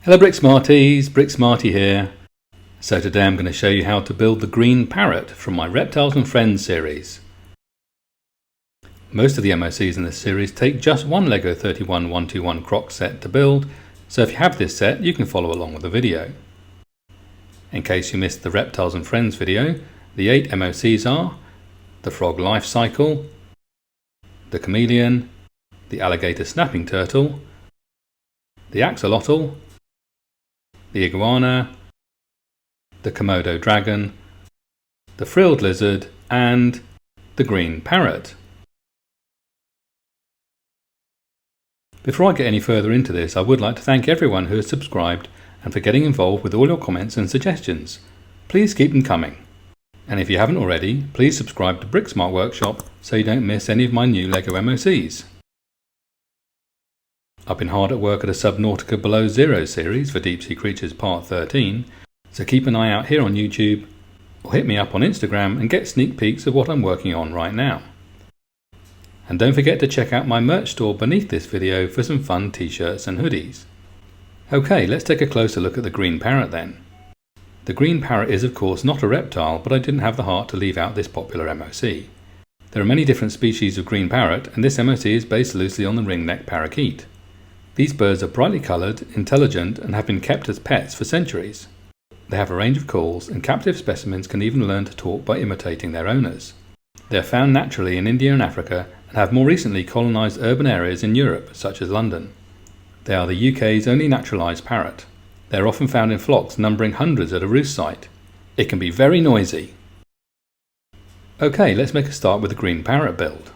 Hello Bricksmarties, Bricksmarty here. So today I'm going to show you how to build the Green Parrot from my Reptiles and Friends series. Most of the MOCs in this series take just one LEGO 31121 Croc set to build, so if you have this set you can follow along with the video. In case you missed the Reptiles and Friends video, the 8 MOCs are the Frog Life Cycle, the Chameleon, the Alligator Snapping Turtle, the Axolotl, the Iguana, the Komodo Dragon, the Frilled Lizard and the Green Parrot. Before I get any further into this, I would like to thank everyone who has subscribed and for getting involved with all your comments and suggestions. Please keep them coming. And if you haven't already, please subscribe to Bricksmartworkshop so you don't miss any of my new LEGO MOCs. I've been hard at work at a Subnautica Below Zero series for Deep Sea Creatures Part 13, so keep an eye out here on YouTube or hit me up on Instagram and get sneak peeks of what I'm working on right now. And don't forget to check out my merch store beneath this video for some fun t-shirts and hoodies. Okay, let's take a closer look at the Green Parrot then. The Green Parrot is of course not a reptile, but I didn't have the heart to leave out this popular MOC. There are many different species of Green Parrot, and this MOC is based loosely on the ringneck parakeet. These birds are brightly coloured, intelligent and have been kept as pets for centuries. They have a range of calls, and captive specimens can even learn to talk by imitating their owners. They are found naturally in India and Africa and have more recently colonised urban areas in Europe, such as London. They are the UK's only naturalised parrot. They are often found in flocks numbering hundreds at a roost site. It can be very noisy. Okay, let's make a start with the Green Parrot build.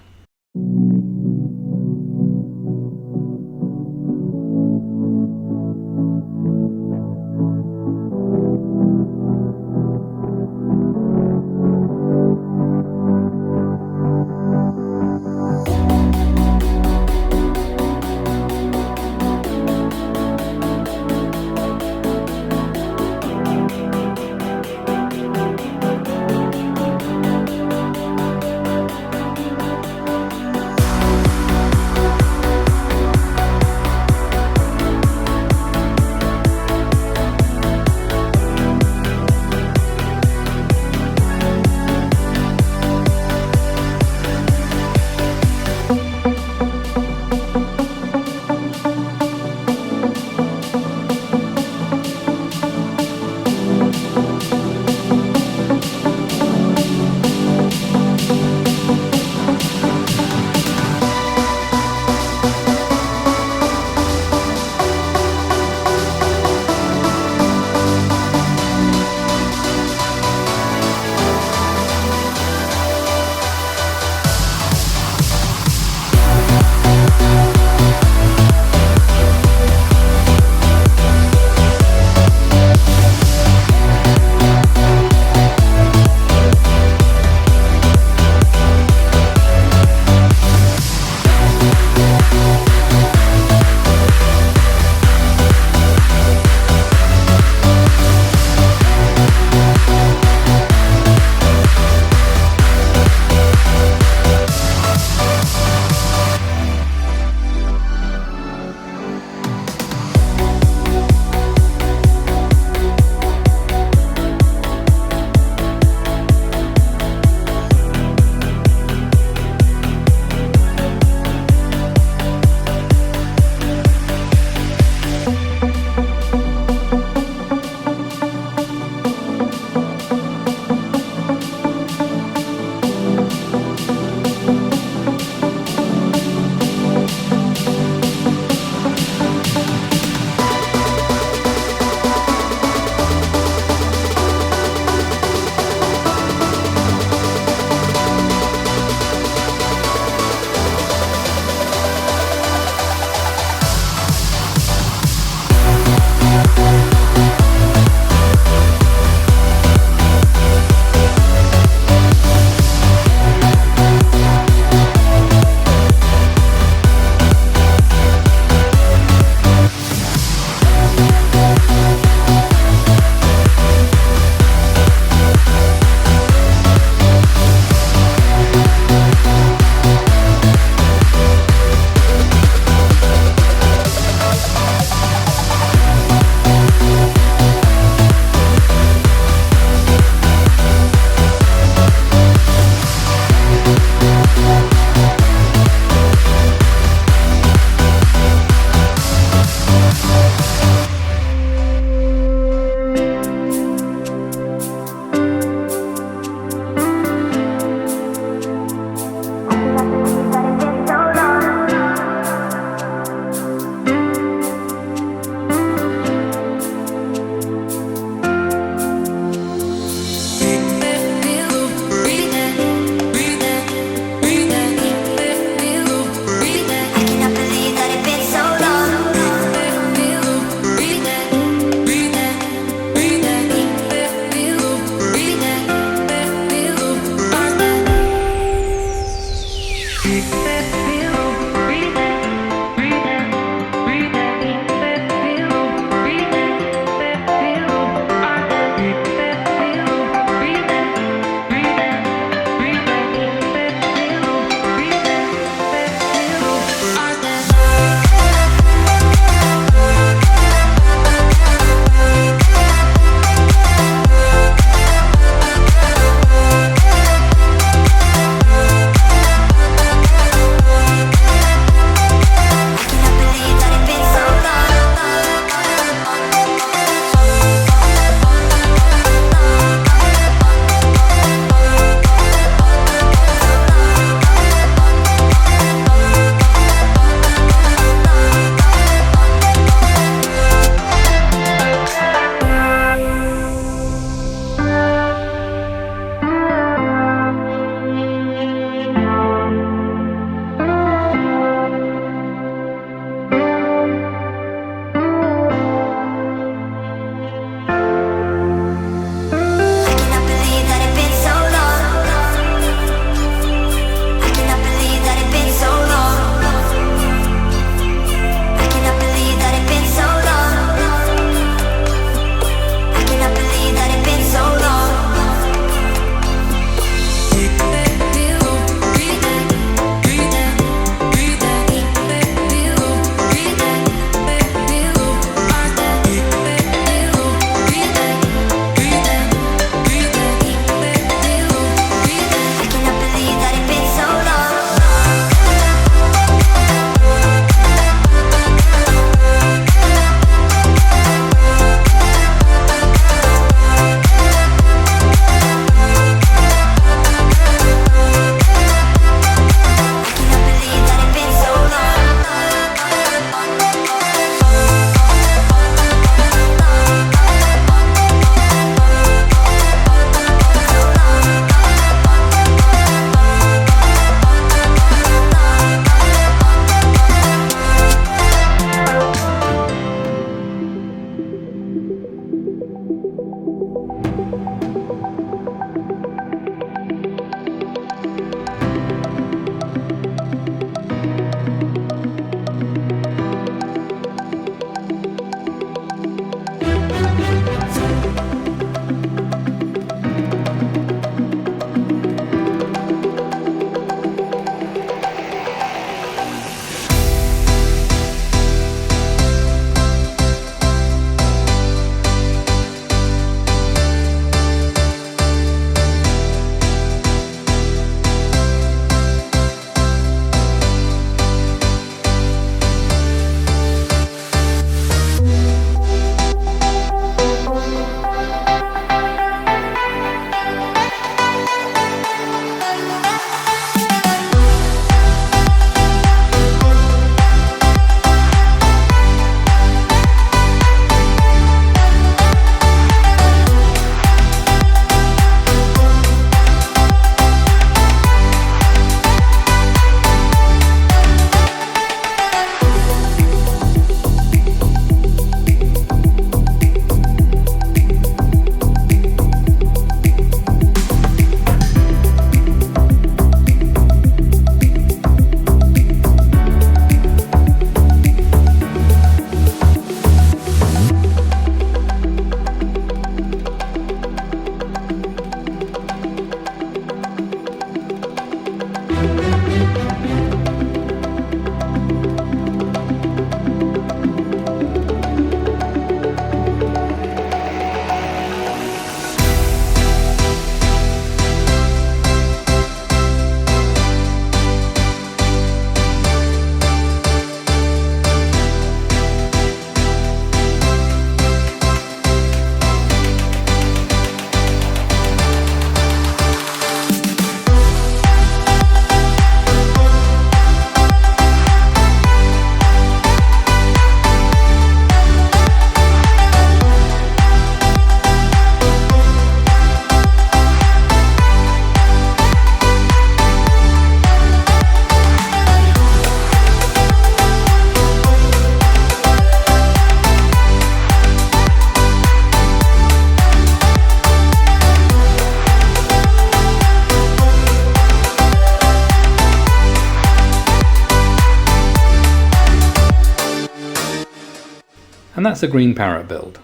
And that's a Green Parrot build.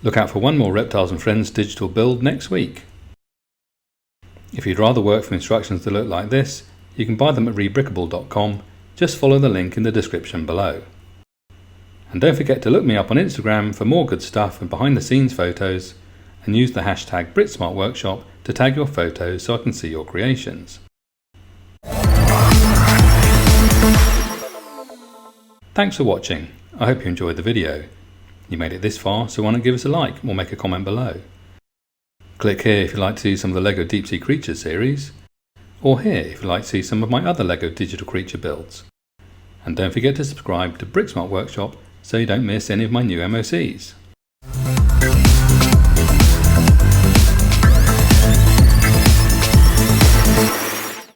Look out for one more Reptiles and Friends digital build next week. If you'd rather work from instructions that look like this, you can buy them at Rebrickable.com. Just follow the link in the description below. And don't forget to look me up on Instagram for more good stuff and behind the scenes photos, and use the hashtag Bricksmartworkshop to tag your photos so I can see your creations. Thanks for watching. I hope you enjoyed the video. You made it this far, so why not give us a like or make a comment below. Click here if you'd like to see some of the LEGO Deep Sea Creatures series, or here if you'd like to see some of my other LEGO digital creature builds. And don't forget to subscribe to Bricksmart Workshop so you don't miss any of my new MOCs.